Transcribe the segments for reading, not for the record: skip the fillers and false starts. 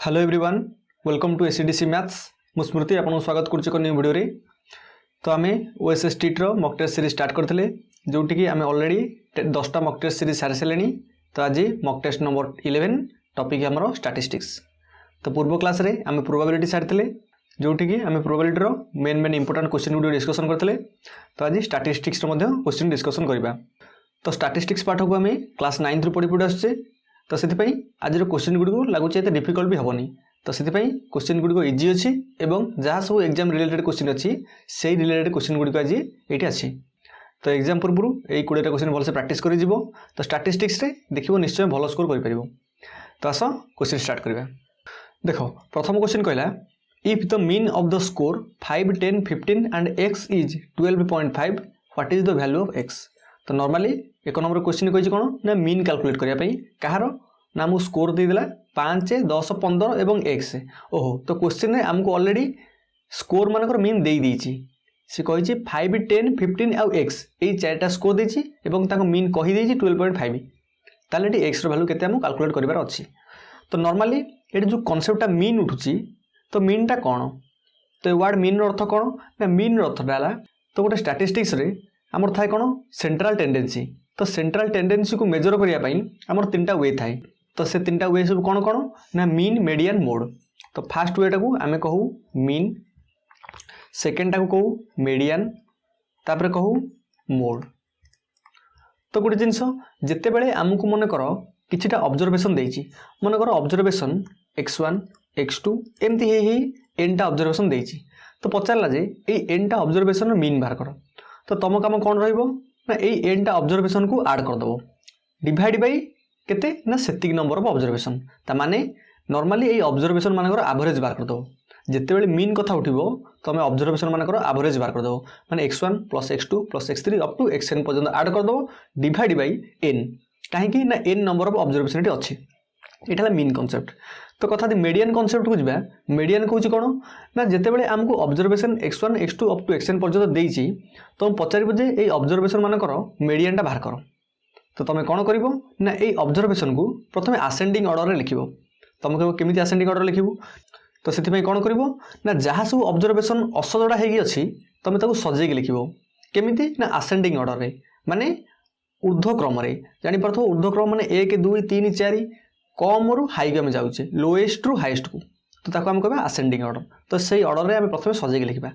Hello everyone, welcome to ACDC maths. मु स्मृति आपको स्वागत करुच्ची न्यू वीडियो रे। तो आम ओएसएसटी मॉक टेस्ट सीरीज स्टार्ट करते जोटि कि आम ऑलरेडी 10टा मॉक टेस्ट सीरीज सारी सारे। तो आज मॉक टेस्ट नंबर 11 टॉपिक आमर स्टैटिस्टिक्स। तो पूर्व क्लास रे आम प्रोबेबिलिटी सारी जोटि कि आम probability main important question good discussion करते। तो आज स्टैटिस्टिक्स क्वेश्चन डिस्कसन करवा। तो स्टैटिस्टिक्स पाठ को आम क्लास 9 रु पढ़ी पढ़ी आसुचे। तो से आज क्वेश्चन गुड़ लगुच एत डिफिकल्ट भी हेनी। तो से क्वेश्चन गुड़ इजी अच्छी और जहाँ सब एग्जाम रिलेटेड क्वेश्चन अच्छी से रिलेटेड क्वेश्चन गुड़ आज ये अच्छी। तो एग्जाम पूर्व यही 20टा क्वेश्चन भलसे प्राक्टिस कर। तो स्टैटिस्टिक्स रे देखो निश्चय भल स्कोर कर। तो आस क्वेश्चन स्टार्ट करवा। देख प्रथम क्वेश्चन कहला if the mean of the score 5, 10, 15 and x is 12.5 what is the value of x। तो नॉर्मली एक नंबर क्वेश्चन कही कौन ना मीन कैलकुलेट करने कहार ना मु स्कोर देदेला 5, 10, 15 एवं x। ओहो तो क्वेश्चन आमको ऑलरेडी स्कोर मानकर मीन दे देछि। से कही 5, 10, 15 आउ x यही 4टा स्कोर देछि एवं ताको मीन कही देछि 12.5। ताले x रो वैल्यू केते हम कैलकुलेट करिवार अछि। तो नॉर्मली ये जो कॉन्सेप्टटा मीन उठुछि तो मीनटा कौन। तो वर्ड मीन अर्थ कौन ना मीन अर्थ डाला। तो गोटे स्टैटिस्टिक्स रे आमर थाए कौन सेंट्रल टेंडेंसी। तो सेंट्रल टेंडेंसी को मेजर करने आमर 3टा वे थाए। तो से 3टा वे सब कौन कौन ना मीन, मीडियन, मोड। तो फास्ट वेटा को आम कहू मीन, सेकेंडटा को कहू मीडियन, तापर कहू मोड। तो गोटे जिनस जिते बड़े आमको मन कर किछिटा ऑब्जर्वेशन देछि, मन कर ऑब्जर्वेशन x1 x2 एमती हे एनटा ऑब्जर्वेशन देछि। तो पचारला जे ए एनटा ऑब्जर्वेशन मीन बाहर कर। तो तुम काम कौन रहिबो ना ए एनटा ऑब्जर्वेशन को ऐड कर दबो डिवाइड बाय केते ना सेटिक नंबर ऑफ ऑब्जर्वेशन। ता माने नॉर्मली ए ऑब्जर्वेशन मानकर एवरेज बाहर कर दबो। जिते बेले मीन कथा उठिबो तो हमें ऑब्जर्वेशन मानकर एवरेज बाहर कर दबो माने x1 + x2 + x3 up to xn पर्यंत ऐड कर दबो डिवाइड बाय n। काहे कि ना n नंबर ऑफ ऑब्जर्वेशन एटी अछि। एटा मीन कांसेप्ट। तो कथा दी मीडियन कांसेप्ट को जिबा। मीडियन कहूँ कौन ना जिते बड़े आमको observation x1 x2 up to xn पर्यंत देछि तो हम पचारिबो जे ए ऑब्जर्वेशन मानकर मीडियनटा बाहर कर। तो तुम कौन कर ना ए ऑब्जर्वेशन को प्रथम आसेंडिंग ऑर्डर में लिखिबो। तुम कह केमिति आसेंडिंग ऑर्डर लिखिबो। तो से कौन कर ना जहाँ सब ऑब्जर्वेशन असजड़ा होगी अच्छी तुम ताको सजेक लिखिबो केमिति ना आसेंडिंग ऑर्डर रे माने ऊर्ध्वक्रम रे। जानि पारथो ऊर्ध्वक्रम माने 1, 2, 3, 4 कम रु हाई को आम जाऊे लोएस्ट रु हाईएस्ट को। तो ताको आम कहबा आसेंडिंग ऑर्डर। तो सही ऑर्डर रे आम प्रथम सजेक लिखा।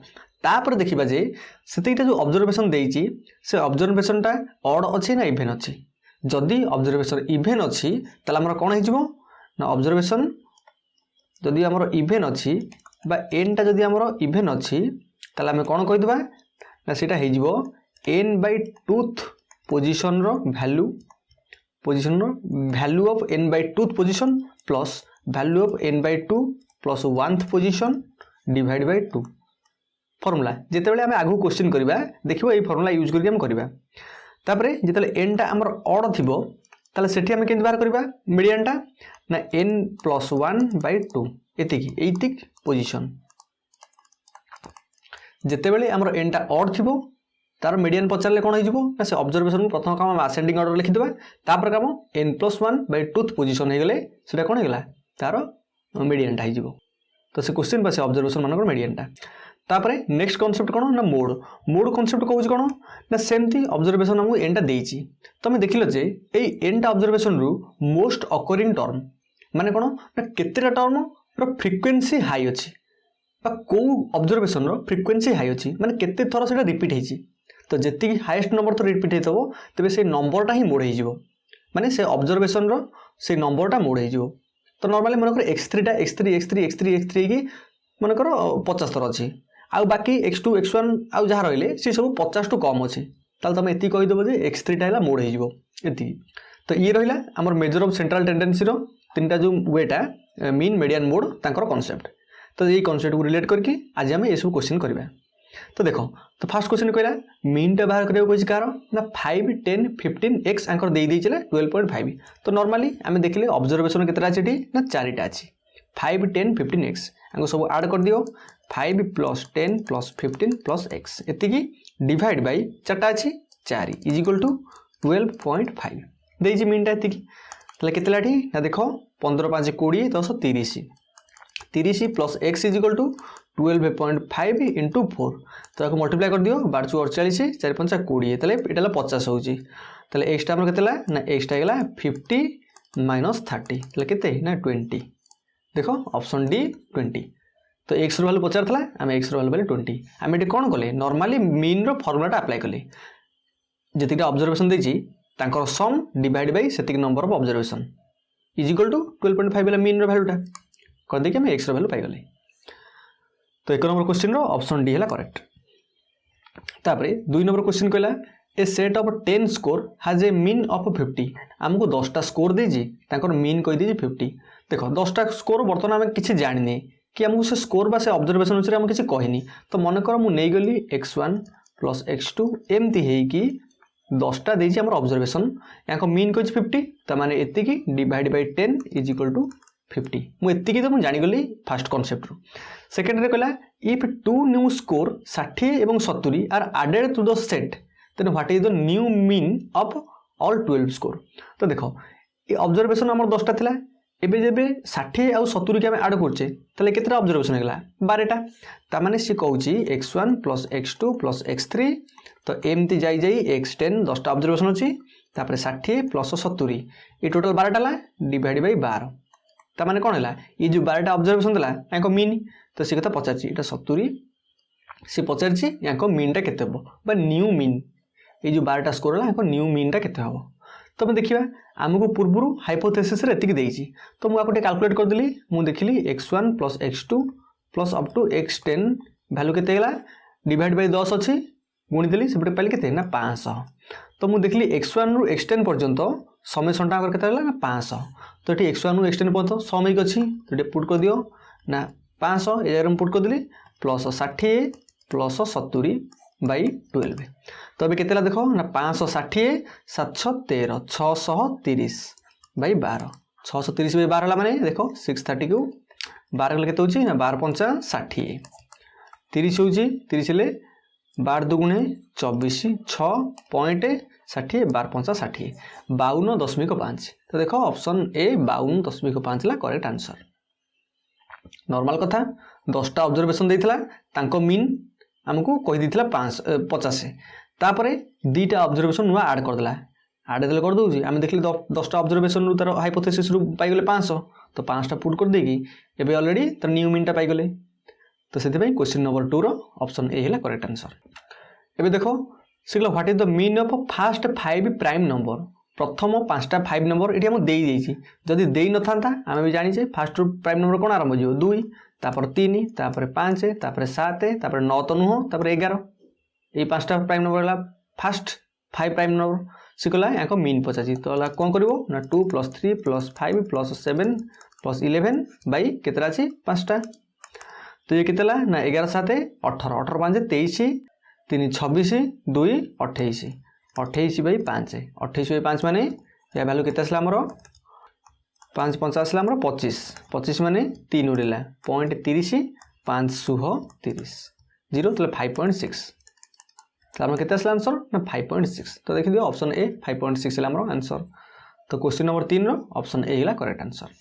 तापर देखिबा जे सेतिटा जो ऑब्जर्वेशन देइछि से ऑब्जर्वेशनटा ऑड अछि ना इवेन अछि। जदि ऑब्जर्वेशन इवेन अछि ताले हमर कोन हिजबो ना ऑब्जर्वेशन जदि हमर इवेन अछि बा n टा जदि हमर इवेन अछि ताले हम कोन कहि दबा ना सेटा हिजबो n/2th पोजीशन रो value of n/2th position plus value of n/2 plus 1th position divide by 2 formula. जिते बळे हम आगु क्वेश्चन करबा देखिबो ए फॉर्मूला यूज करके हम करबा। तापरे जिते n टा हमर ऑड थिबो ताले सेठी हम केन बाहर करबा मीडियन टा ना n + 1/2 एतिक पोजीशन। जिते बळे हमर n टा ऑड थिबो तार मीडियन पचारले कोन होइजबो ना से ऑब्जर्वेशन को प्रथम काम हम असेंडिंग ऑर्डर लिखि देबा। तापर काम n + 1/2 पोजीशन हे गेले सेटा कोन हे गेला तार मीडियन टा हिजबो। तो से क्वेश्चन पासे ऑब्जर्वेशन मानकर मीडियन टा। तापरे नेक्स्ट कांसेप्ट कोन ना मोड। मोड कांसेप्ट कहूँ कौन ना सेमती ऑब्जर्वेशन हमको n टा देइछि। तुम देखिल जे ए n टा ऑब्जर्वेशन रु मोस्ट अकरिंग टर्म माने कोन ना केतेटा टर्म रो फ्रीक्वेंसी हाई अछि बा को ऑब्जर्वेशन रो फ्रीक्वेंसी हाई अछि माने केते थरा सेटा रिपीट हेछि। तो जेति हाईएस्ट नंबर तो रिपीट हेतबो तबे से नंबरटा ही मोड हेजिवो माने से ऑब्जर्वेशन रो से नंबरटा मोड हेजिवो। तो नॉर्मली मनकर x3 टा x3 की मनकर 50 थर अछि आउ बाकी x2 x1 आउ जहाँ रहिले सी सब 50 टू कम अच्छे। ताल तुम एति कहि देबो जे x3 टा हैला मोड हेजिवो एति। तो ये रहिला हमर मेजर ऑफ सेंट्रल टेंडेंसी रो 3टा जो वेटा मीन, मीडियन, मोड तांकर कांसेप्ट। तो ये कांसेप्ट को रिलेट करके आज हम ये सब क्वेश्चन करबा। तो देखो तो फर्स्ट क्वेश्चन कहला मीन टा बाहर करियो कहि कार ना 5, 10, 15 x आंकर दे दै चले 12.5। तो नॉर्मली हमें देखले ऑब्जर्वेशन केतरा अछि ना 4टा अछि 5, 10, 15 x आंको सब ऐड कर दियो 5 + 10 + 15 + x एतिकी डिवाइड बाय 4टा अछि 4 = 12.5 देइछि मीन टा एतिकी। तले केतलाठी ना देखो 15, 5, 20, 10, 30 30 plus x is equal to 12.5 into 4 तो आपको मल्टीप्लाई कर दियो 12 48 4 5 20 ताले एटा 50 होची ताले एक्स हमर केतेला ना एक्स गेला 50 माइनस 30 ताले केते ना 20 देखो ऑप्शन डी 20 तो एक्स वैल्यू पचार था आम एक्स वैल्यू 20 आम ये कौन कले नॉर्मली मीन रो फॉर्मूलाटा अप्लाई कले जी ऑब्जर्वेशन देछि तांकर सम डिवाइड बाय सेतिक number of observation is equal to 12.5 वाला मीन रो वैल्यूटा कर दे कि हम एक्स वैल्यू पाई गले तो 1 नंबर क्वेश्चन रो ऑप्शन डी है करेक्ट तापरे 2 नंबर क्वेश्चन कहला a set of 10 score has a mean of 50 हमको 10टा स्कोर देछि तांकर मीन कहि देछि 50 देखो 10टा स्कोर बर्तन आम किसी जानिने कि आमको से स्कोर बा से ऑब्जर्वेशन अनुसार आम किसी कहनी तो मन कर मुझे गली x1 प्लस x2 एमती है कि 10टा देछि हमर ऑब्जर्वेशन याको मीन कहि 50 त माने एति की divide by 10 is equal to 50 मु एति की तो मु जानि गली फर्स्ट कांसेप्ट रो सेकंड रे कहला इफ टू न्यू स्कोर 60 एवं 70 are added to the set then what is the new mean of all 12 score तो देखो ये ऑब्जर्वेशन हमर 10टा थिला एबे जेबे 60 आउ 70 के हम ऐड करछे तले केतरा ऑब्जर्वेशन हेला 12टा ता माने से कहूची x1 plus x2 plus x3 तो एमती जाई जाई x10 10टा ऑब्जर्वेशन अछि तापर 60 प्लस 70 ये टोटल 12टा ला डिवाइड बाय 12 ता माने कोन हेला ये जो 12टा ऑब्जर्वेशन देला याको मीन तो से कथा पचारची एटा 70 से पचारची याको मीनटा केते हबो बा न्यू मीन ये जो 12टा स्कोर होला याको न्यू मीनटा केते हबो तो मैं देखिबा आमको पूर्व हाइपोथेसिस रे एतिक देइछि तो मु आकोटे कैलकुलेट कर देली मु देखिली x1 plus x2 plus up to x10 value केते गेला डिवाइड बाय 10 अछि गुणी देली सेपटे पाइल केते ना 500 तो मु देखिली x1 रु x10 पर्यंत समेशन टा केते गेला ना 500 तो एठी x1 रु x10 पर्यंत सम एक अछि तो एठी पुट कर दियो ना 500 ए जगह पुट कर देली प्लस 60 प्लस 70 बाय 12 तो अभी केतेला देखो ना 560 713 630 बाय 12 630 बाय 12 ला माने देखो 630 को 12 गले केते होची ना 12 5 60 30 होची 30 ले 12 दुगुणे 24 6.60 12 5 60 52.5 तो देखो ऑप्शन ए 52.5 ला करेक्ट आंसर नॉर्मल कथा 10टा ऑब्जर्वेशन देइथला तांको मीन हमको कहि दिथला 50 तापरे दीटा ऑब्जर्वेशन नुआ ऐड कर देला ऐड देले कर दोजी हम देखली 10टा ऑब्जर्वेशन रु तार हाइपोथेसिस रु पाई गेले 500 तो 5टा पुट कर देगी एबे ऑलरेडी तार न्यू मीनटा पाई गेले तो सेति भाई क्वेश्चन नंबर 2 रो ऑप्शन ए हैला करेक्ट आंसर एबे देखो सिगला what is the mean of first 5 prime number प्रथम 5टा 5 नंबर एटी हम देई देइछि जदी देई न थांता हम भी जानि छे फर्स्ट प्राइम नंबर कोन आरंभ हो 2 तापर 3 तापर 5 तापर 7 तापर 9 तो नुह तापर 11 ये 5टा प्राइम नंबर ला फर्स्ट 5 प्राइम नंबर सिकला याको मीन पचाची तो ला कोन करबो ना 2 + 3 + 5 + 7 + 11 बाय केतरा अछि 5टा तो ये केतला ना 11 7 18 18 5 23 3 26 2 28 28 बाय 5 28 बाय 5 माने या वैल्यू केते असला हमरो 5 5 असला हमरो 25 25 माने 3 उड़िला 0.30 5 सुह 30 0 तो 5.6 तो हम केते असला आंसर ना 5.6 तो देखि दियो ऑप्शन ए 5.6 है हमरो आंसर तो क्वेश्चन नंबर 3 रो ऑप्शन ए हिला करेक्ट आंसर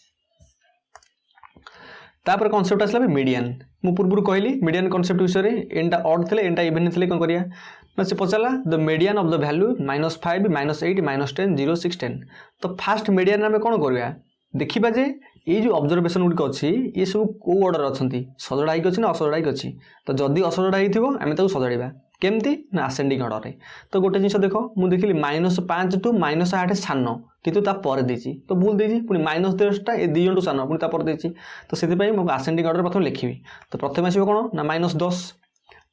तापर कांसेप्ट असला मीडियन मु पूर्व कहली मीडियन कांसेप्ट विषय रे एंटा ऑड थिले एंटा इवन थिले कोन करिया ना से पचाला the median of the value -5 -8 -10 0 6 10 तो फर्स्ट मीडियन में कोन करिया देखिबा जे ये जो ऑब्जर्वेशन गुड अछि ये सब को ऑर्डर अछंती सजडा ही अछि ना असजडा ही अछि तो जदी असजडा ही थिबो हम ताको सजडीबा केमती ना असेंडिंग ऑर्डर रे तो गोटे जिंस देखो मु देखिली -5 टू -8 सानो किंतु ता पर देछि तो भूल देछि पुनी -10 टा ए दी जंटू सानो पुनी ता पर देछि तो सेति पई मु असेंडिंग ऑर्डर प्रथम लिखिबी तो प्रथम आसीबो कोन ना -10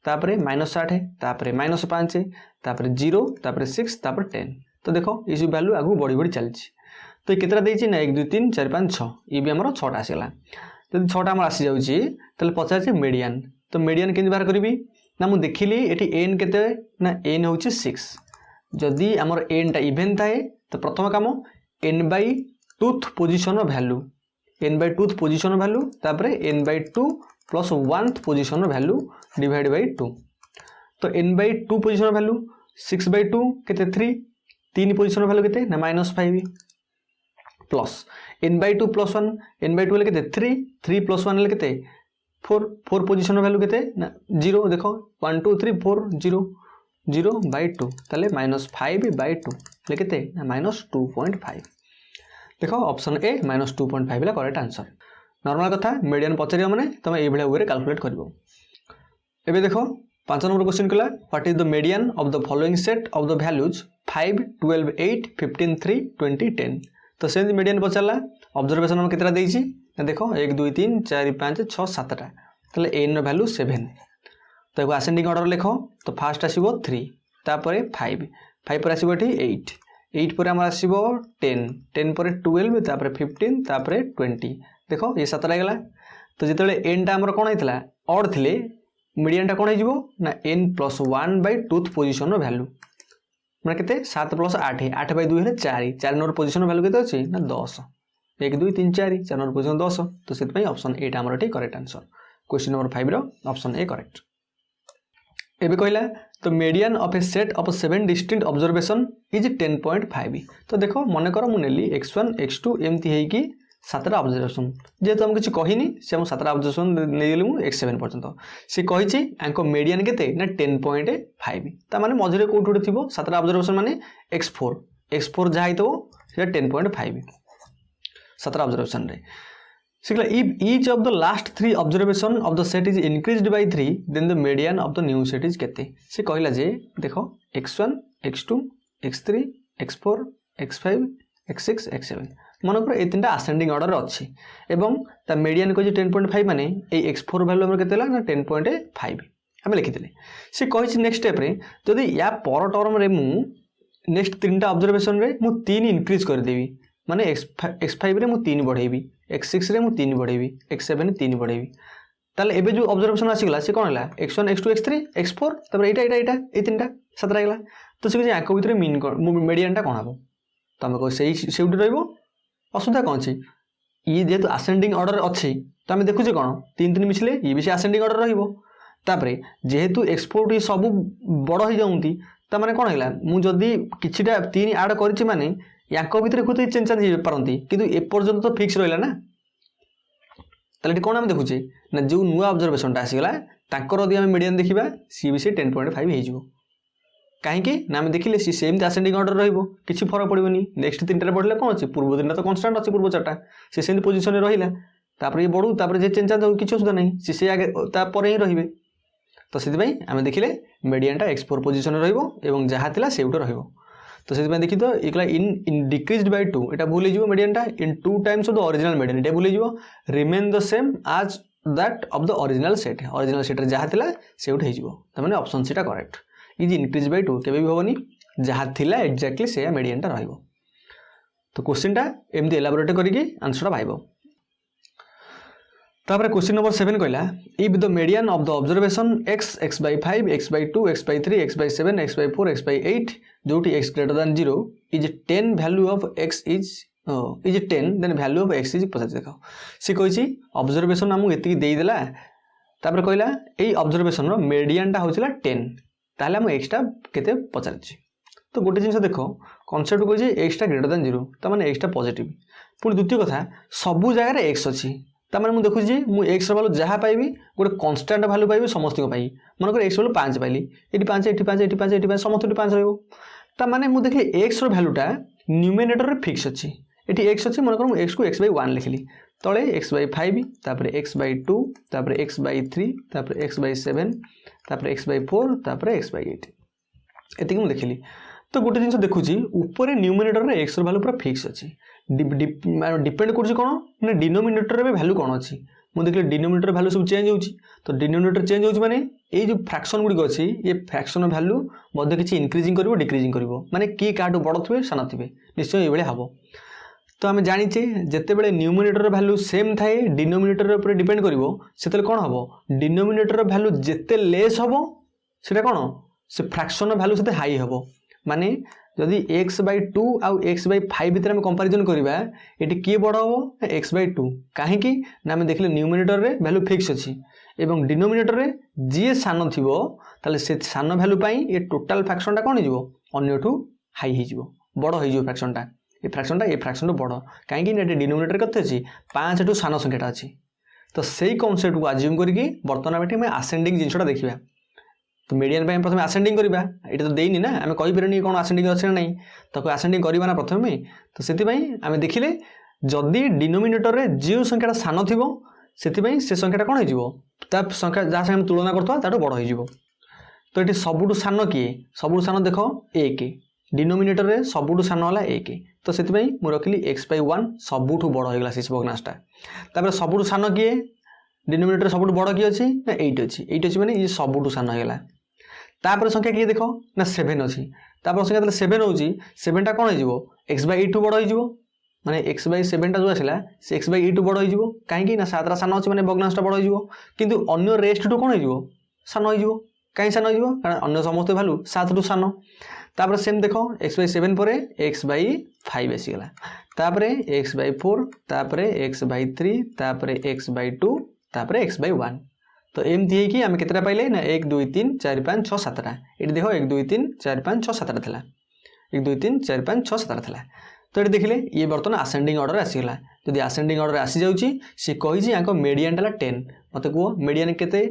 तापरे -8 तापरे -5 तापरे 0 तापरे 6 तापरे 10 तो देखो ये सब वैल्यू आगु बढ़ी बढ़ी चलछि तो केतरा देछि ना 1 2 3 4 5 6 ये भी हमरो 6टा आसीला जदि 6टा हमर आसी जाउछि तले पचार छै मीडियन तो मीडियन केन बाहर करबी ना मु देखिली एटी n केते ना n होछि 6 जदि हमर n टा इवन थाए तो प्रथम काम n by 2th position value n by 2th position value तापरे n by 2 plus 1th position value divide by 2 तो n by 2 position value 6 by 2 केते 3 पोजीशन वैल्यू केते ना -5 प्लस n/2 + 1 n/2 हेले केते 3 3 + 1 हेले केते 4 4 पोजीशन वैल्यू केते ना 0 देखो 1 2 3 4 0 0/2 ताले -5/2 हेले केते ना -2.5 देखो ऑप्शन ए -2.5 है करेक्ट आंसर। नॉर्मल कथा मीडियन पचारियो माने तुम ये वे कैलकुलेट करिवो। एबे देखो 5 नंबर क्वेश्चन कला what is the median of the following set of the values 5 12 8 15 3 20 10 तो सेम मीडियन पचारला ऑब्जर्वेशन हम केतरा देइछि ना देखो 1 2 3 4 5 6 7 टा तले n नो वैल्यू 7 तो एगो असेंडिंग ऑर्डर लिखो तो फास्ट आसीबो 3 तापरे 5 5 पर आसीबो एठी 8 8 पर हमर आसीबो 10 10 पर 12 तापरे 15 तापरे 20 देखो ये 7 टा गेला तो जेतले n टा हमर कोन हेतला ऑड थिले मीडियन टा कोन हे जिवो ना n + 1/2 पोजीशन रो वैल्यू माने केते 7 + 8 8/2 हेले 4 4 नंबर पोजीशन रो वैल्यू केते अछि ना 10 1 2 3 4 4 नंबर पोजीशन 10 तो सेत पई ऑप्शन ए टा हमर एठी करेक्ट आंसर। क्वेश्चन नंबर 5 रो ऑप्शन ए करेक्ट। एबे कहला तो median of a set of 7 distinct observation is 10.5 तो देखो मन कर मु नेली x1 x2 एमती हेई कि 7 टा ऑब्जर्वेशन जेतु हम किछि कहिनी से हम 7 टा ऑब्जर्वेशन नेली मु x7 पर्यंत से कहिछि आंको मीडियन केते ना 10.5 ता माने मझरे कोठुडे थिबो 7 टा ऑब्जर्वेशन माने x4 जा हितो से 10.5 7 टा ऑब्जर्वेशन रे सिकला if each of the last 3 observation of the set is increased by 3 then the median of the new set is केते से कहला जे देखो x1 x2 x3 x4 x5 x6 x7 मन कर ए तीनटा असेंडिंग ऑर्डर अछि एवं ता मीडियन को जे 10.5 माने ए x4 वैल्यू हमर केतेला ना 10.5 हम लिखि देले से कहि छि नेक्स्ट स्टेप रे जदी या पर टर्म रे मु नेक्स्ट तीनटा ऑब्जर्वेशन रे मु 3 इंक्रीज कर देबी माने x5 रे मु 3 बढ़ेबी x6 रे मु 3 बढ़ेबी x7 रे 3 बढ़ेबी ताले एबे जो ऑब्जर्वेशन आसीगला से कोन हला x1 x2 x3 x4 तबर एटा ए तीनटा 7 रा गेला तो से आको भीतर मीन मीडियन टा कोन हबो तमे को सेही सेउडी रहइबो असुविधा कोन छी ई जेतु असेंडिंग ऑर्डर अछि त हम देखु जे कोन 3 3 मिसले ई भी से असेंडिंग ऑर्डर रहिबो तापरे जेहेतु एक्सपोर्ट ई सब बड़ होई जाउंती त माने कोन हला मु जदी किछिटा 3 ऐड करछि माने याको भीतर को चेंज चेंज हो पारंती किंतु ए पर्यंत तो फिक्स रहला ना ताले कोन हम देखुचे ना जो नुआ ऑब्जर्वेशन टा आसीगला ताकर यदि हम मीडियन देखिबा सी भी से 10.5 हे जिवो काहे कि ना हम देखिले सी सेम असेंडिंग ऑर्डर रहइबो किछि फरक पड़िबोनी नेक्स्ट तीनटा पड़ले कोन अछि पूर्व दिन तो कांस्टेंट अछि पूर्व चारटा से सेम पोजीशन रे रहिला तापर ये बडू तापर जे चेंज हो किछि सुदा नै से आगे ता परे ही रहिबे तो सेति भाई हम देखिले मीडियन टा x4 पोजीशन रे रहइबो एवं जहा थिला सेउटो रहइबो तो से देखी तो इकला इन डिक्रीज्ड बाय 2 एटा भूल जीवो मीडियन टा in 2 times of the original median एटा भूल जीवो remain the same as that of the original set रे जहा थिला सेउट हे जीवो त माने ऑप्शन सी टा करेक्ट इज इंक्रीज बाय 2 केबे भी होबनी जहा थिला एग्जैक्टली से मीडियन टा रहइबो तो क्वेश्चन टा एमदी एलाबोरेट करिकि आंसर भाइबो। तापर क्वेश्चन नंबर 7 कहला if the median of the observation x x/5 x/2 x/3 x/7 x/4 x/8 जोटी x greater than 0 is 10 value of x is 10 then value of x is 50 देखो से कहिछि observation हमु एति देई देला तापर कहला एई ऑब्जर्वेशन रो मीडियन टा होछला 10 ताले हम x टा केते पचारछि तो गोटे जिंस देखो कांसेप्ट कहिछि x टा ग्रेटर देन 0 त माने x टा पॉजिटिव पुनी द्वितीय कथा सबु जगह रे x अछि त माने मु देखु जी मु x रो वैल्यू जहा पाइबी गोटे कांस्टेंट वैल्यू पाइबी समस्त को पाई मन कर x वैल्यू 5 पाइली एटी 5 एटी 5 एटी 5 एटी 5 समस्त 5 रहइबो त माने मु देखली x रो वैल्यू टा न्यूमरेटर रे फिक्स अछि एटी x अछि मन कर मु x को x/1 लिखली तळे x/5 तापर x/2 तापर x/3 तापर x/7 तापर x/4 तापर x/8 एति मु देखली तो गोटे जिंस देखुची ऊपर न्यूमरेटर रे x रो वैल्यू पूरा फिक्स अछि डिपेंड करछि कोन ना डिनोमिनेटर रे वैल्यू कोन अछि मु देखले डिनोमिनेटर वैल्यू सब चेंज होउची तो डिनोमिनेटर चेंज होउची माने ए जो फ्रैक्शन गुडी अछि ये फ्रैक्शन वैल्यू मध्ये किछि इंक्रीजिंग करिवो डिक्रीजिंग करिवो माने की काटो बड़ थबे साना थबे निश्चय ए बेले हबो तो आम जानी जेते बेले न्यूमरेटर वैल्यू सेम थाए डिनोमिनेटर ऊपर डिपेंड करिवो सेते कोन हबो डिनोमिनेटर वैल्यू जेते लेस हबो सेटा कोन से फ्रैक्शन वैल्यू सेते हाई हबो माने जदि x/2 आउ x/5 भितर हम कंपैरिजन करिबा एटी की बड़ हबो x/2 काहे कि ना हम देखले न्यूमरेटर रे वैल्यू फिक्स अछि एवं डिनोमिनेटर रे जे सान थिबो ताले से सान वैल्यू पई ए टोटल फ्रैक्शन टा कोन हिजबो अन्यठू हाई हिजबो बड़ हिजबो फ्रैक्शन टा ये फ्रैक्शनटा ए फ्रैक्शन बड़ कहीं डिनोमिनेटर केते अच्छी 5 टू सान संख्याटा अच्छी तो सही कॉन्सेप्ट को आज्यूम करके बर्तमान आम आसेंडिंग जिनसा देखा तो मीडियन प्रथम आसेंडिंग करवा ये तो देनी ना आम कहीपर कौन आसेंडिंग अच्छे ना ताको आसेंडिंग करवा ना प्रथम तो से आम देखिले जदि डिनोमिनेटर में जो संख्याटा सान थी से संख्याटा कौन हो संख्या जहाँ से तुलना करता बड़ हो तो ये सबुठ सान किए सबुठ सान देख 1 डिनोमिनेटर में सबुठ सान है 1 तो से मुझे रखिली x/1 सबुठ बड़ होगा से भग्नांशटा तापर सबुठ सान किए डिनोमिनेटर सबुठ बड़ किए अच्छी ना 8 अच्छी 8 अच्छी मैंने ये सबुठ सान होगा तापर संख्या किए देख ना 7 अच्छी तापर संख्या 7 हो 7टा कौन हो x/8 बड़ हो माने x/7टा जो आसला से x/8 बड़ हो कहीं 7टा सान अच्छे मैंने भग्नांशटा बड़ हो किंतु अन्य रेस्ट टू कौन हो सान हो कहीं सान हो कारण अन्य समस्त भैल्यू 7 टू सान तापर सेम देख x/7 पर x/5 आसीगला तापर x/4 तापर x/3 तापर x/2 तापर x/1 तो एमती है कि आम केतटा पाइले ना 1 2 3 4 5 6 7टा ये देख 1 2 3 4 5 6 7टा थिला 1 2 3 4 5 6 7टा थिला तो ये देखिले ये बर्तमान आसेंडिंग ऑर्डर आसीगला जदि आसेंडिंग ऑर्डर आसी जाउची सी कहिची आंको मीडियन टा 10 मते को मीडियन केते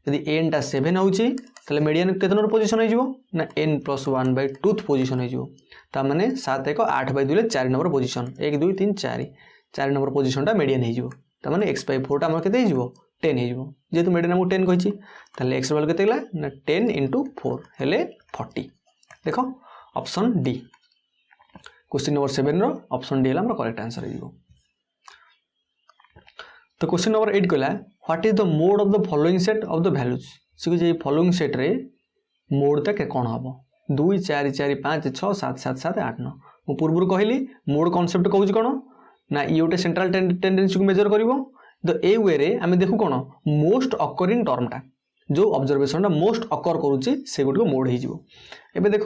यदि n टा 7 होउची तले मीडियन केते नंबर पोजीशन हो जिवो ना n+1/2 पोजीशन हो जिवो ता माने 7 1 8/2 4 नंबर पोजीशन 1 2 3 4 4 नंबर पोजीशन टा मीडियन हो जिवो ता माने x/4 टा हमर केते हो जिवो 10 हो जिवो जेतु मीडियन हमको 10 कहिची तले x वैल्यू केते गला ना 10 * 4 हेले 40 देखो ऑप्शन डी क्वेश्चन नंबर 7 रो ऑप्शन डी हला हमर करेक्ट आंसर हो तो क्वेश्चन नंबर 8 कहला what is the mode of the following set of the values सिको J following set रे मोड तक कौन हम 2 4 4 5 6 7 7 7 8 9 मु पूर्व कहली मोड कॉन्सेप्ट कहूँ कौन ना ये गोटे सेंट्रल टेंडेंसी को मेजर कर तो ए वे रे आम देखू कौन मोस्ट अकरिंग टर्मटा जो ऑब्जर्वेशन मोस्ट अकर करुच्ची से गुट मोड हो देख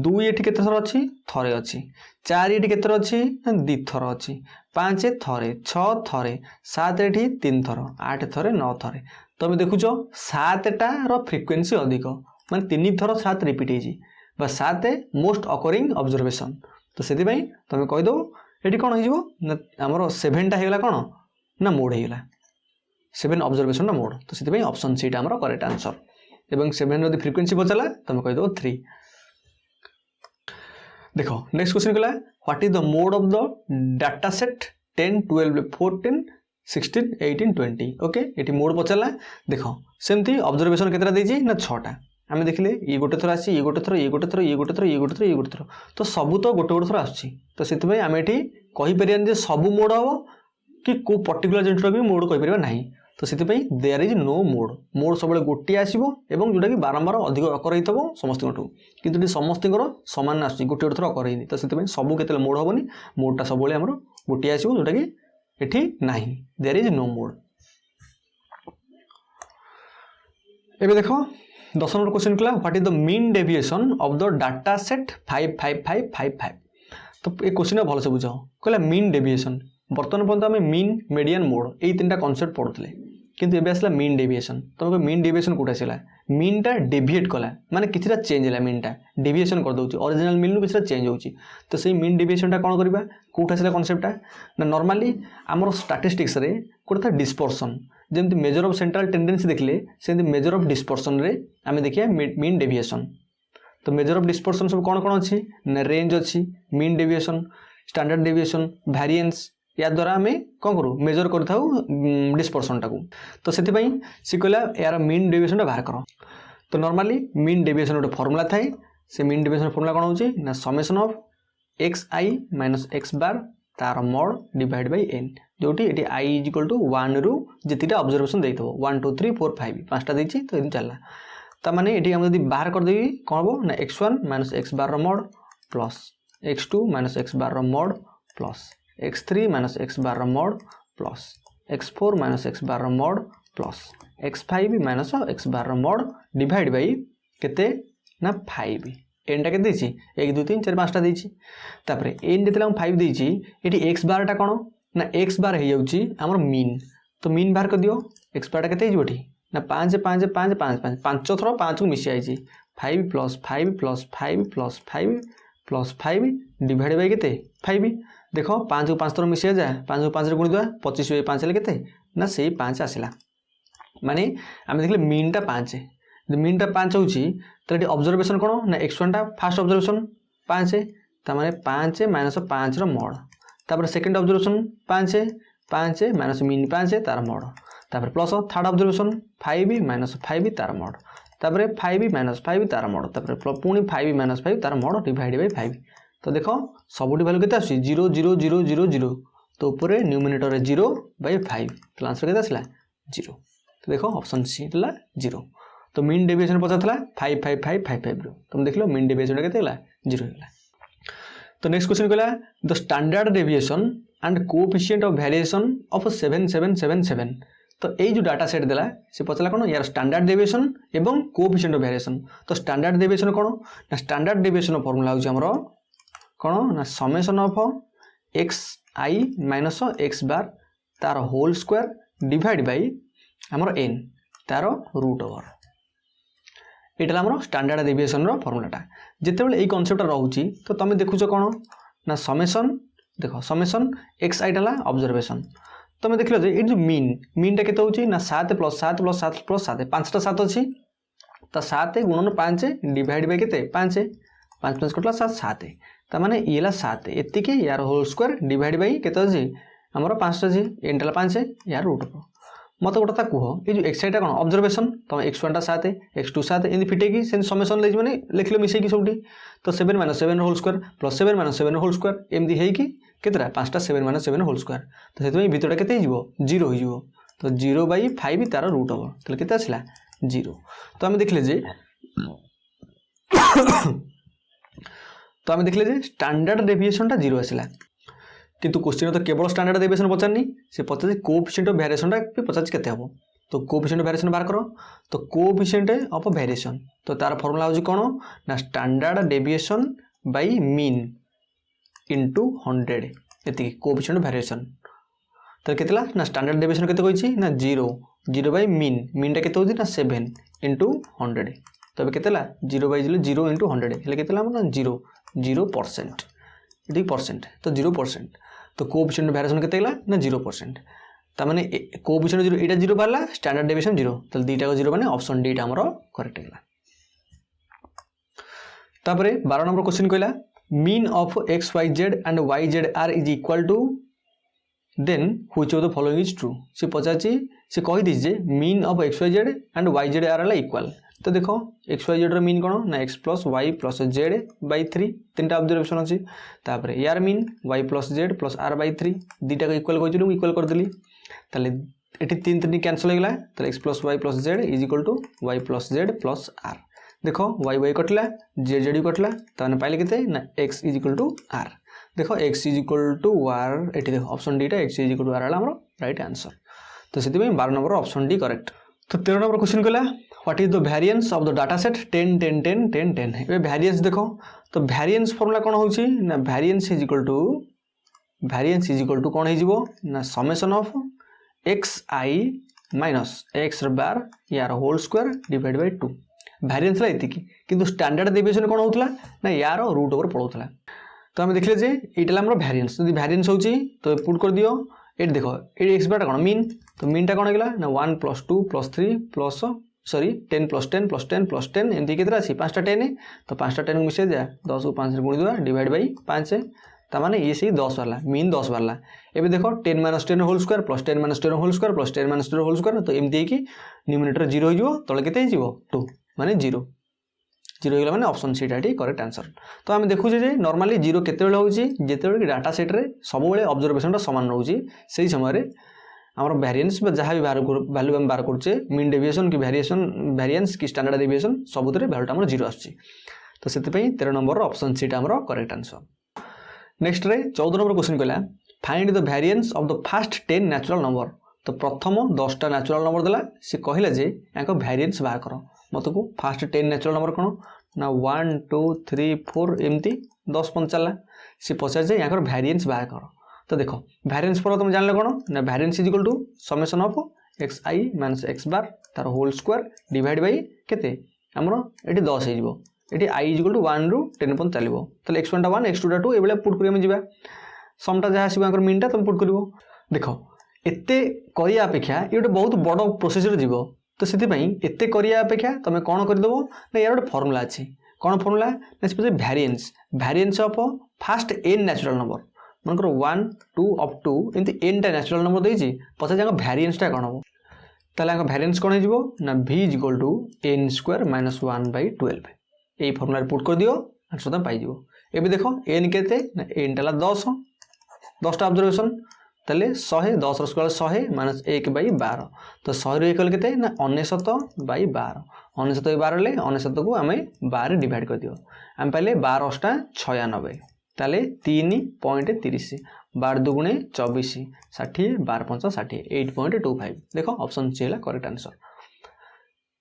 2 ये केतर अच्छी थरे अच्छी 4 ये केतर अच्छी 2 थर अच्छी 5 थरे 6 थरे 7 ये 3 थर 8 थरे 9 थरे तुम देखुच 7टार फ्रिक्वेन्सी अधिक माने 3 थर 7 रिपीट हो 7 मोस्ट अकरिंग ऑब्जर्वेशन तो से तुम कहीदो ये कौन होमर 7टा होगा कौन ना मोड होगा 7 ऑब्जर्वेशन मोड तो से ऑप्शन सी टा हमर करेक्ट आंसर एवं 7 जब फ्रिक्वेन्सी पचारा तुम कहीदो 3 देखो नेक्स्ट क्वेश्चन कहला what is the mode of the data set 10 12 14 16 18 20 okay ये मोड पचारा देखो सेमती ऑब्जर्वेशन केतरा देछि ना 6टा आम देखिले ये गोटे थर आसी ये गोटे थर ये गोटे थर ये गोटे थर ये गोटे थर ये गोटे थर तो सबू तो गोटे गोटे थर आसुछि तो से आम ये कहीपर सबू मोड हम कि को पर्टिकुलर जिनटा भी मोड कहीपर ना तो से there is no mode mode सब गोटे आसो जोटा कि बारंबार अधिक अकर हो समस्त कि समस्त सामान आस गोटे गोटे थर अकर होनी तो से सबू के मोड हेनी मोडटा सब गोटे आसो जोटा कि ये ना देयर इज नो मोड एबे देखो 10 नंबर क्वेश्चन कहला what is the mean deviation of the data set 55555 तो ये क्वेश्चन भल से बुझ कहला मीन डेविएशन बर्तमान पर्यंत आम मीन मीडियन मोड ये 3टा कॉन्सेप्ट पढ़ुले किंतु एबे आसला मीन डेविएशन तुमको मीन डेविएशन कोटा आसला मीन टा डेविएट कला माने किछटा चेंज है मीन टा डेविएशन कर दउची ओरिजिनल मीन नु किछटा चेंज होची तो सेही मीन डेविएशन टा कोन करबा कोटा आसला कॉन्सेप्ट ना नॉर्मली हमर स्टैटिस्टिक्स रे कोटा डिस्पर्सन जेमति मेजर ऑफ सेंट्रल टेंडेंसी देखले सेमति मेजर ऑफ डिस्पर्सन रे आमे देखिया मीन डेविएशन तो मेजर ऑफ डिस्पर्सन सब कोन कोन अछि ना रेंज अछि mean deviation standard deviation variance या द्वारा आम कौन करूँ मेजर कर डिस्पर्सन टाक तो से कहला यार मीन डेविएशन बाहर कर तो नॉर्मली मीन डेविएशन गोटे फर्मूला थाए से मीन डेविएशन फर्मूला कौन होची ना summation of xi minus x बार तार मॉड डिवाइड बाय n जोटी ये i इज इक्वल टू 1 रु जितिटा ऑब्जर्वेशन देइथो 1 2 3 4 5 पांचटा देछि तो इन चलला त माने एठी हम यदि बाहर कर देबी कोन हो ना x1 माइनस x बार रो mod plus x2 minus x bar रो mod plus x3 minus x bar रो mod plus x4 minus x bar रो mod plus x5 minus x bar रो मॉड डिवाइड बाय केते ना 5 n टा के देछि 1 2 3 4 5 टा देछि तापर n देतला हम 5 देछि एठी x बार टा कोन ना x बार हे जाउछि हमर मीन तो मीन बाहर कर दियो x बार टा केते हिजोठी ना 5 5 5 5 5 5 थरो 5 को मिसि आइछि 5 + 5 + 5 + 5 प्लस 5 डिवाइड बाय केते 5 देख 5 को 5 थर मिसे जा 5 को 5 रे गुणित 25 बाय 5 ले केते ना से 5 आसिला माने आम देखले मीन टा 5 मीन टा 5 होची तो ये ऑब्जर्वेशन कौन ना x1 टा फास्ट ऑब्जर्वेशन 5 तार 5 माइनस 5 मॉड तापर सेकंड ऑब्जर्वेशन 5 माइनस मीन 5 तार मॉड तापर प्लस थर्ड ऑब्जर्वेशन 5 माइनस 5 तार मॉड तापर 5 माइनस 5 तार मॉड तापर पुणी 5 माइनस 5 तार मॉड डिवाइड बाय 5 तो देख सबुठी वैल्यू केते आसी 0 0 0 0 0 तो ऊपर न्यूमिनेटर रे 0 बाय 5 तो आंसर केते आसला 0 तो देखो ऑप्शन सी ला 0 तो मीन डेविएशन पचार 5 5 5 5 5 तुम देख लो मीन डेविएशन केते होला 0 होला। तो नेक्स्ट क्वेश्चन कहला the standard deviation and coefficient of variation of 7777 तो ये जो डाटा सेट देला से पचला कौन यार स्टैंडर्ड डेविएशन एवं कोएफिशिएंट ऑफ वेरिएशन तो स्टैंडर्ड डेविएशन कौन ना स्टैंडर्ड डेविएशन फॉर्मूला होची हमरो कौन ना summation of x i minus x bar तार होल स्क्वायर डिवाइड बाय हमरो एन तार रूट ओवर एटा हमरो स्टैंडर्ड डेविएशन रो फॉर्मूलाटा जेतेबेले एई कांसेप्ट रहउची तो तमे देखुछो कोन ना समेशन देखो समेशन एक्स आई डाला ऑब्जर्वेशन तमे देखलो जे ए जो मीन टा केते होची ना 7 + 7 + 7 + 7 पांचटा 7 अछि त 7 गुणन 5 डिवाइड बाय केते 5 5 5 कटला 7 7 त माने इला 7 एतिके यार होल स्क्वायर डिवाइड बाय केते अछि हमरो 5 टा अछि एन डाला 5 यार रूट मत गोटा कह ये जो एक्स आईटा कौन ऑब्जर्वेशन तुम x1 टा 7 x2 7 एमती फिटेकी से समेसन ले मैंने लिख लो मिसेकी सब तो 7 - 7 whole square plus 7 - 7 whole square एमती है कि केतरा 5टा 7 - 7 होल स्क्वायर तो से भितरटा केते हो 0 हो तो 0/5 तार रूट हम तो केते आसला 0 तो आम देखले जे तो आम देखले जे स्टैंडर्ड डेविएशन टा 0 आसला किंतु क्वेश्चन तो केवल स्टैंडर्ड डेविएशन पचारनी से पचार कोएफिशिएंट ऑफ वेरिएशन भी पचार केते हम तो कोएफिशिएंट ऑफ वेरिएशन बाहर करो तो कोएफिशिएंट ऑफ वेरिएशन तो तार फार्मूला होची कोन ना standard deviation by mean into 100 एति कोएफिशिएंट ऑफ वेरिएशन तो केतला ना स्टैंडर्ड डेविएशन केते होईची ना 0 बाय मीन टा केते होची ना 7 इनटू 100 तो अब केतला 0/0 0 इनटू 100 हेले केतला ना 0% एटी परसेंट तो 0% तो कोएफिशिएंट वेरिएशन केते गेला ना 0% ता माने कोएफिशिएंट 0 एटा 0 बारला स्टैंडर्ड डेविएशन 0 तो दीटा को 0 माने ऑप्शन डी टा हमरो करेक्ट गेला। तापरे 12 नंबर क्वेश्चन कहला mean of x y z and y z r is equal to then which of the following is true से पचाची से कहि दिस जे mean of x y z and y z r ला equal तो देखो x y z रो mean कोन ना x plus y plus z by 3 तीनटा ऑब्जर्वेशन अछि तापरे यार mean y plus z plus are bye 3 दीटा को इक्वल कइछु इक्वल कर देली ताले एटी 3 3 कैंसिल हो गला ताले x plus y plus z is equal to y plus z plus r देखो वाई वाई कटला जेड जेड कटला ताने पाइले केते ना x is equal to r देखो x is equal to r एटी देखो ऑप्शन डी टा x is equal to r हला हमरो राइट आंसर तो सेति में 12 नंबर ऑप्शन डी करेक्ट। तो 13 नंबर क्वेश्चन कहला what is the variance of the data set 10 10 10 10 10 ए वेरिएंस देखो तो वेरिएंस फार्मूला कोन होची ना वेरिएंस इज इक्वल टू कोन हे जिवो ना summation of x i minus x bar यार whole square divide by 2 variance ला एतिकी किंतु स्टैंडर्ड डेविएशन कोन होतला ना यार रूट ओवर पड़ोतला तो हम देखले जे इटला हमरो वेरिएंस यदि वेरिएंस होची तो पुट कर दियो एट देखो ए एक्स बार कोन मीन तो मीन टा कोन गेला ना 1 + 2 + 3 प्लस सॉरी 10 + 10 + 10 + 10 एमती केतरा अछि 5टा 10 तो 5टा 10 मिसे जा 10 को 5 रे गुणी दवा डिवाइड बाय 5 ता माने ये से 10 वाला मीन 10 वाला एबे देखो 10 - 10 whole square plus 10 - 10 whole square plus 10 - 10 whole square तो एमती कि न्यूमरेटर 0 हो जिवो तळे केते हो जिवो 2 माने 0 हो गेला माने ऑप्शन सी टाटी करेक्ट आंसर। तो हम देखु जे नॉर्मली 0 केते बेले होउची जेते बेले डाटा सेट रे सब बेले ऑब्जर्वेशन टा समान रहउची सेही समय रे हमर वेरिएंस बा जहां भी वैल्यू हम बार करछे मीन डेविएशन की वेरिएंस की स्टैंडर्ड डेविएशन सबुतरे वैल्यू हमर 0 आछी तो सेते पई 13 नंबर ऑप्शन सी टा हमर करेक्ट आंसर। नेक्स्ट रे 14 नंबर क्वेश्चन कहला find the variance of the first 10 natural number तो प्रथम 10टा नेचुरल नंबर देला से कहिला जे याको वेरिएंस बाहर करो मत को फर्स्ट 10 नेचुरल नंबर कोन ना 1 2 3 4 एमती 10 पंचाला से पचार जे याकर वेरिएंस बाहर करो तो देखो वेरिएंस पर तुम जानले कोन ना variance is equal to summation of x i minus x bar तार होल स्क्वायर डिवाइड बाय केते हमरो एटी 10 हे जिवो ये आई इज इक्वल टू 1 रु 10 पर्यंत चलो ताले x1 टा 1 x2 टा 2 ये पुट करिया जा समटा जहाँ आसो मीनटा तुम पुट कर देख एते करिया अपेक्षा ये गोटे बहुत बड़ प्रोसेसर जीव तो से एते करिया अपेक्षा तुम कौन करदेव ना यार गोटे फर्मुला अच्छी कौन formula variance variance of first n natural number मनकर 1 2 अप टू एमती एन टा नेचुरल नंबर देती पचास जहाँ भैरिएंस टा कौन हम ताले भैरिएंस कौन हो ना v is equal to n square minus 1/12 यही फर्मुला पुट कर दियो आंसर तुम पाई एबे देखो n केते ना n टाला 10 टा ऑब्जर्वेशन ताले 100 10 रो स्क्वायर 100 माइनस 1/12 तो 100 रो इक्वल केते ना 99/12 99/12 ले 99 को आमे 12 डिवाइड कर दियो हम पहले 12 टा 96 ताले 3.30 12 दुगुणे 24 60 12 5 60 8.25 देखो ऑप्शन सी है करेक्ट आंसर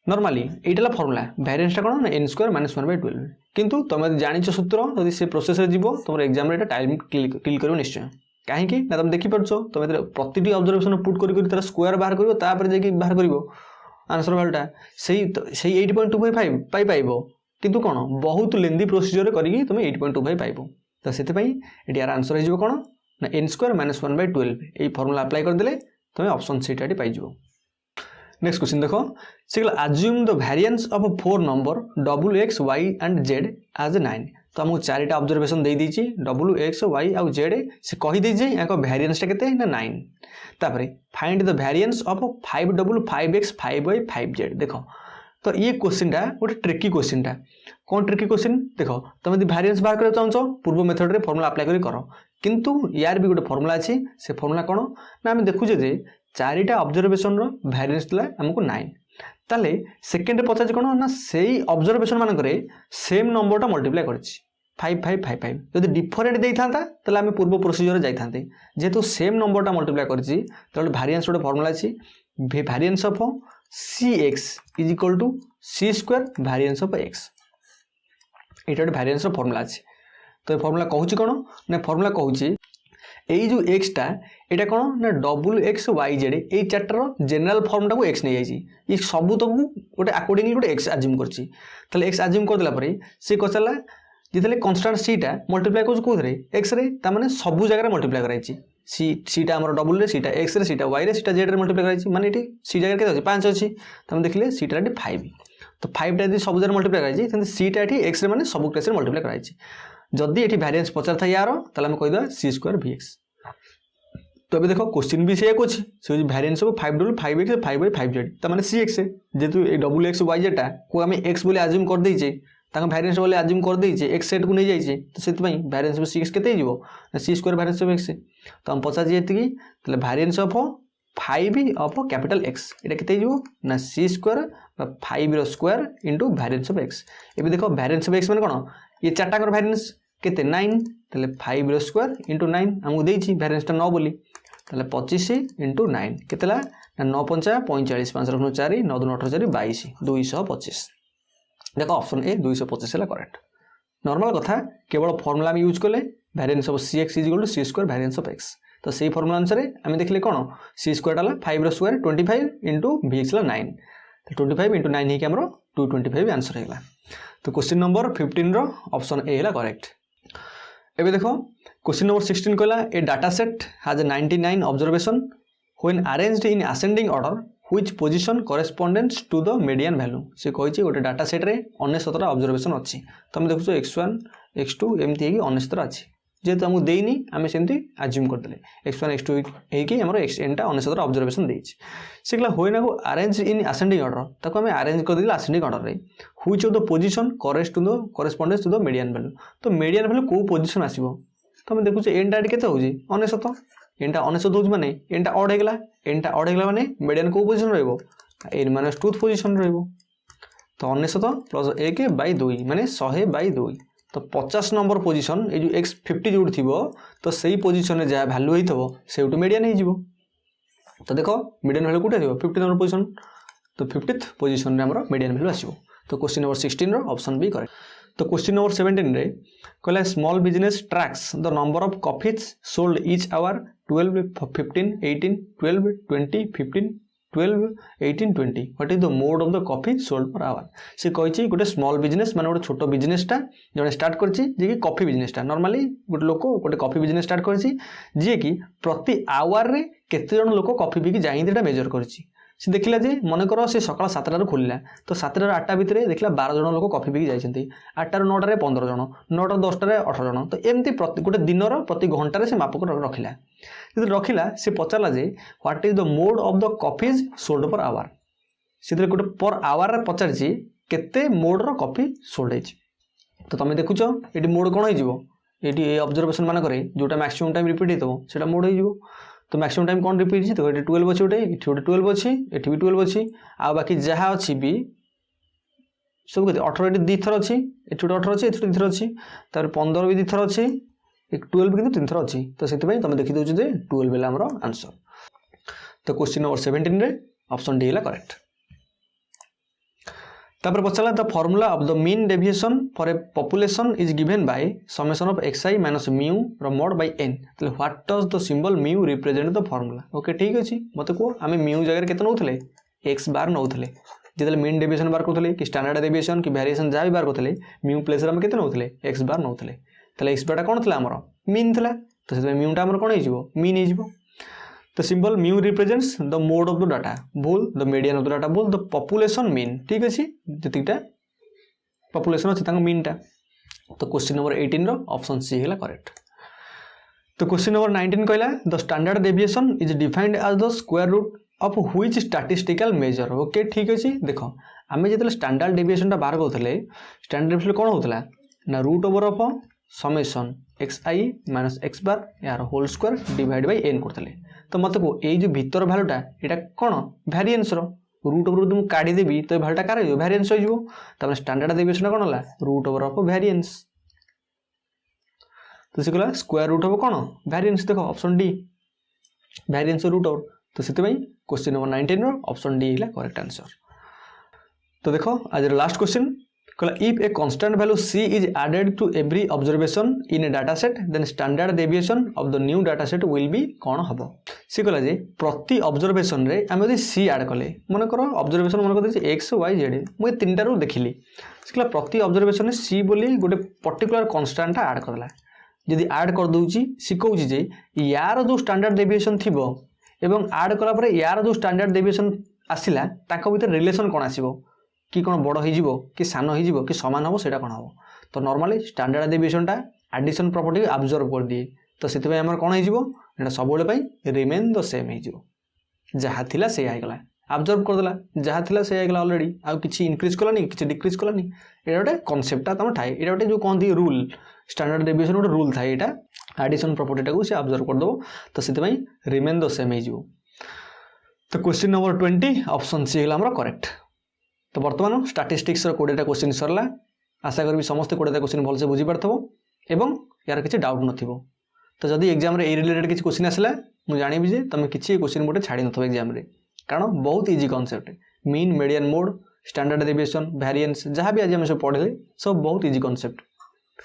नॉर्मली एटा फॉर्मूला भैरिएंस कौन ना n स्क्वायर माइनस 1/12 किंतु तुम जानिछ सूत्र यदि से प्रोसेस रे जीवो तुम एग्जाम रे टाइम क्लिक करियो निश्चय कहीं ना तुम देखी पार्छ तुम प्रति ऑब्जर्वेशन पुट कर स्क्वायर बाहर कर तापर जाकि बाहर कर आंसर वालटा सही 8.25 पाइब किंतु कौन बहुत लेंदी प्रोसीजर करके तुम 8.25 पाइब तो से यार आंसर हो कौन ना n स्क्वायर माइनस 1/12 यही फर्मुला अप्लाई करदे तुम ऑप्शन सी टा पाइज नेक्स्ट क्वेश्चन देखो से assume the variance of 4 number wx y and z as 9 तो आमको 4टा ऑब्जर्वेशन दे दीची wx y आउ z से कहि दीजे याको वेरिएंस टा केते ना 9 तापरे find the variance of 5w5x 5y 5z देखो तो ये क्वेश्चन टा गोटे ट्रिकी क्वेश्चन टा कौन ट्रिकी क्वेश्चन देखो तुम यदि वेरिएंस बाहर करबा चाहछो पूर्व मेथड रे फार्मूला अप्लाई करी करो किंतु यार भी गोटे फार्मूला अछि से फार्मूला कोन ना हम देखुजे जे 4टा ऑब्जर्वेशन रो वेरिएंस दिला हमको 9 ताले सेकंड रे पचाज कोन ना सेही ऑब्जर्वेशन मान करे सेम नंबर टा मल्टीप्लाई करछि 5555 यदि डिफरेंट देई थांता ताले हम पूर्व प्रोसीजर जाई थांते जेतु सेम नंबर टा मल्टीप्लाई करछि ताले वेरिएंस रो फार्मूला अछि variance of cx is equal to c square variance of x एटा वेरिएंस रो फार्मूला अछि तो फार्मूला कहूची कोन ना फार्मूला कहूची एई जो x टा एटा कोन ना wx y z ए चार्टर जनरल फॉर्म टा को x नै जाईची ई सबु तो गोटे अकॉर्डिंगली गोटे x अज्यूम करची ताले x अज्यूम कर देला परे से कहला जितले कांस्टेंट c टा मल्टीप्लाई कोज कोथरे x रे ता माने सबु जगह रे मल्टीप्लाई कराईची c टा हमर डबल रे c टा x रे c टा y रे c टा z रे मल्टीप्लाई कराईची माने एठी c जगह के 5 अछि तम देखले c टा 5 तो 5 टा यदि सब जगह मल्टीप्लाई कराईची तंते c टा एठी x रे माने सबु केस रे मल्टीप्लाई कराईची जदि एठी वेरिएंस पचार था यार ताले हम कहि दो c स्क्वायर vx तो अभी देखो क्वेश्चन भी से एक अछि से variance of 5w5x 5y 5z त माने cx है जेतु ए wx yz टा को हम x बोले अज्यूम कर देई छै ताका वेरिएंस बोले अज्यूम कर देई छै x सेट को नै जाई छै तो सेत पई वेरिएंस ऑफ cx केते हिजो c square variance of x तो हम पचा जेत की तले variance of 5 of capital x एटा केते हिजो ना c स्क्वायर 5 रो square into variance of x एबे देखो वेरिएंस ऑफ x माने कोन ये चारटा कर वेरिएंस केते 9 तले 5 रो स्क्वायर इनटू 9 हमको देई छी वेरिएंस टा 9 बोली तले 25 इनटू 9 केतेला ना 9 5 45 5 रखनो 4 9 2 18 22 225 देखो ऑप्शन ए 225 है करेक्ट नॉर्मल कथा केवल फार्मूला में यूज करले variance of cx is equal to c square variance of x तो सेही फार्मूला अनुसार हम देखले कोन c स्क्वायर डाला 5 रो स्क्वायर 25 इनटू vx ला 9 तो 25 इनटू 9 हे के हमरो 225 आंसर हेला तो क्वेश्चन नंबर 15 रो ऑप्शन ए हेला करेक्ट एबे देखो क्वेश्चन नंबर 16 कहला a data set has 99 observation when arranged in ascending order which position correspondence to the median value से कहि गोटे डाटा सेट रे 69 ऑब्जर्वेशन अछि तुम देखो x1 x2 एमती हेकी 69 अछि जेतु हमु देइनी आमे सेमती अज्यूम कर देले x1 x2 हेकी हमरो xn टा 69 ऑब्जर्वेशन देइछ सेकला होइना को अरेंज इन असेंडिंग ऑर्डर ताको हमें अरेंज कर दिला असेंडिंग ऑर्डर रे which of the position correspondence to the median value तो मीडियन वैल्यू को पोजीशन आसीबो तो हम देखु जे n टा केते होजी 69 n टा 69 होज माने n टा ऑड हेगला n टा ऑड हेगला माने मीडियन को पोजीशन रहइबो n - 2 पोजीशन रहइबो तो 69 प्लस 1/2 माने 100/2 तो 50 नंबर पोजीशन ए जो x50 जोड़ थिबो तो सही पोजीशन रे जा वैल्यू हेइथबो सेउटो मीडियन हेइजिबो तो देखो मीडियन वैल्यू कोठे थिबो 50 नंबर पोजीशन तो 50th पोजीशन रे हमरो मीडियन वैल्यू आसीबो तो क्वेश्चन नंबर 16 रो ऑप्शन बी करेक्ट तो क्वेश्चन नंबर 17 रे कहला small business tracks the number of coffees sold each hour 12 15 18 12 20 15 12, 18, 20 what is the mode of the coffee sold per hour से कही गोटे स्मॉल बिजनेस माने गोटे छोट बिजनेसटा जड़े स्टार्ट कर कि कॉफी बिजनेसटा नॉर्मली गोटे लोक गोटे कॉफी बिजनेस स्टार्ट कर जी कि प्रति आवर रे केते जन लोक कॉफी पीकी जाइए मेजर कर से देखला जे मन कर से सकाल 7टार खोलिला तो 7टार 8टा भितर देखला 12 जन लोक कॉफी पीकी जाइछन्ती 8टार 9टार 15 जन 9टार 10टार 18 जन तो एमती प्रति गोटे दिनर प्रति घंटार से मापक रखिला जब रखिला से पचारा जे what is the mode of the coffees sold per hour से गोटे पर आवर पचारि केते मोड रो कॉफी सोल्ड है तो तुम देखुच ये मोड कौन होती ऑब्जर्वेशन मानक जोटा मैक्सिमम टाइम रिपीट हो सेटा मोड हो तो मैक्सिमम टाइम कौन रिपीट तो ये 12 अच्छे गोटे ये गोटे 12 अच्छी ये भी 12 अच्छी आ बाकी जहाँ अच्छी भी सब कहते 18 ये दी थर अच्छी ये गोटे 18 अच्छी ये 2 थर अच्छी तार 15 भी दी थर अच्छी 12 भी 3 थर अच्छी तो से तुम देखी दौर 12 बेला आमर आंसर तो क्वेश्चन नंबर 17 रे ऑप्शन डी है करेक्ट तापर पचारा the formula of the mean deviation for a population is given by summation of xi minus mu रो मॉड बाय n तो what does the symbol mu represent the formula okay ठीक अछि मते को आमे म्यू जगह केते नउथले x बार नउथले जेतले मीन डेविएशन बार करथले कि स्टैंडर्ड डेविएशन कि वेरिएशन जा भी बार करथले म्यू प्लेस रे हम केते नउथले x बार नउथले तले x बारटा कोन थला हमर मीन थला तो से म्यूटा हमर कोन हिजबो मीन हिजबो तो symbol mu represents the mode of the data भूल the median of the data भूल द पॉपुलेशन मीन ठीक अछि जतिटा पॉपुलेशन अछि तांग मीन टा तो क्वेश्चन नंबर 18 रो ऑप्शन सी हैला करेक्ट तो क्वेश्चन नंबर 19 कहला the standard deviation is defined as the square root of which statistical measure okay ठीक अछि देखो आमे जेतले स्टैंडर्ड डेविएशन टा बाहर करथले स्टैंडर्ड डेविएशन कोन होतला ना root over of summation xi minus x bar यार whole square divide by n करथले तो मत को ये जो भीतर भैल्यूटा यहाँ कौन वेरिएंस रूट ओवर तुम काढ़ी देवी तो भैल्यूटा कार वेरिएंस हो स्टैंडर्ड डेविएशन कौन है रूट ओवर ऑफ वेरिएंस तो से कहला स्क्वायर रूट ऑफ कौन वेरिएंस देखो option D variance root over तो से क्वेश्चन नंबर 19 ऑप्शन डी है करेक्ट आंसर तो देखो आज लास्ट क्वेश्चन कहला if a constant value c is added to every observation in a data set then standard deviation of the new data set will B कौन हम सी कहला जे प्रति observation रे आम यदि c ऐड कले मन कर ऑब्जर्वेशन मन कर x y z मुझे 3टा रू देखिली सी कहला प्रति ऑब्जर्वेशन c बोली गोटे पर्टिकुलर कांस्टेंट ऐड करला जदि ऐड कर दउची सी कहउची जे यार जो स्टैंडर्ड डेविएशन थिबो एवं ऐड कला परे यार जो स्टैंडर्ड डेविएशन आसिला ताको भीतर रिलेशन कोन आसीबो कि कौन बड़ हो कि सान हो कि समान हम सेटा कौन हम तो नॉर्मली स्टैंडर्ड डेविएशन टा एडिशन प्रॉपर्टी अब्जर्व कर दिए तो से कौन हो सब रिमेन द सेम हो जहाँ थिला से आईगला अब्जर्व करदेला जहाँ थिला से आईगला ऑलरेडी आउ किछि इंक्रीज कलानी किछि डिक्रीज कलानी एटा गोटे कांसेप्ट तुम थाए एटा गोटे जो कहती रूल स्टैंडर्ड डेविएशन गोटे रूल थाए एटा एडिशन प्रॉपर्टी टाको से अब्जर्व कर दो तो से रिमेन द सेम हो तो क्वेश्चन नंबर 20 ऑप्शन सी है करेक्ट तो बर्तमान स्टैटिस्टिक्स 20टा क्वेश्चन सरला आशा करी समस्त 20टा क्वेश्चन भलसे बुझी पारथबो एवं यार किसी डाउट नथिबो तो जदि एग्जाम रे ए रिलेटेड किसी क्वेश्चन आसला मु जानिबि जे तुम किसी क्वेश्चन मोटे छाड़ी नथबो एग्जाम रे कारण बहुत easy concept mean median mode standard deviation variance जहाँ भी आज हम सब पढ़ले सब बहुत इजी कांसेप्ट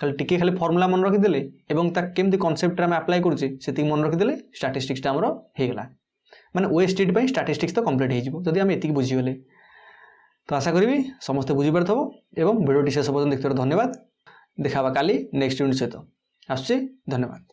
खाली फॉर्मूला मन रखिदेले एवं ता केमती कांसेप्ट रे अप्लाई करूची सेति मन रखिदेले स्टैटिस्टिक्स टा हमर हेगला माने ओएसटी पई स्टैटिस्टिक्स तो कंप्लीट हे जिवो जदि हम एतिक बुझी गले तो आशा करी समस्ते बुझी पारथबो एवं वीडियो शेष पर्यंत देखिबार धन्यवाद देखा काली नेक्स्ट यूनिट सहित आसुची धन्यवाद।